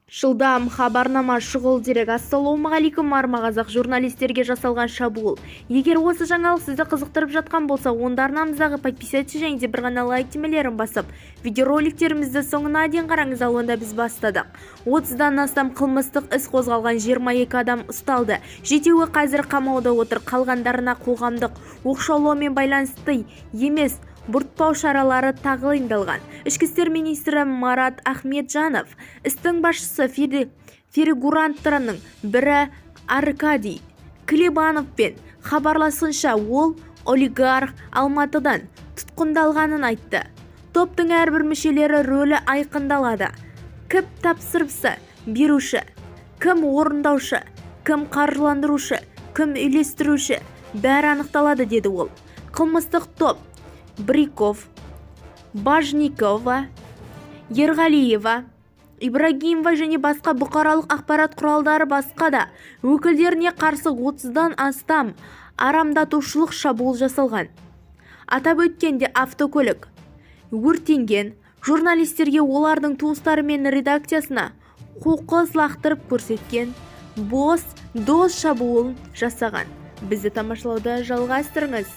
Жылдам хабарнама шұғыл дерек. Ассалаумағалейкум армағазақ журналистерге жасалған шабуыл. Егер осы жаңалық сізді қызықтырып жатқан болса, онда арнамыздағы подписаться және де бір ғана лайк түймелерін басып, видеороликтерімізді соңына дейін қараңыз. Ал онда біз бастадық. 30-дан астам қылмыстық іс қозғалған, 22 адам ұсталды. Жетеуі қазір қамауда отыр. Қалғандарына қоғамдық оқшаулаумен байланысты емес бұлтпау шаралары тағайындалған. Ішкі істер министрі Марат Ахметжанов істің басшысы фигуранттарының бірі Аркадий Клебановпен хабарласынша, ол олигарх Алматыдан тұтқындалғанын айтты. Топтың әрбір мүшелері рөлі айқындалады. Кім тапсырысы беруші, кім орындаушы, кім қаржыландырушы, кім үйлестіруші, бәрі анықталады, деді ол. Қылмыстық топ Бриков, Бажникова, Ерғалиева, Ибрагимова және басқа бұқаралық ақпарат құралдары басқа да өкілдеріне қарсы 30-дан астам арамдатушылық шабуыл жасалған. Атап өткенде автокөлік өртенген, журналистерге олардың туыстары мен редакциясына қоқыс лақтырып көрсеткен дос шабуылын жасаған. Бізді тамашалауды жалғастырыңыз.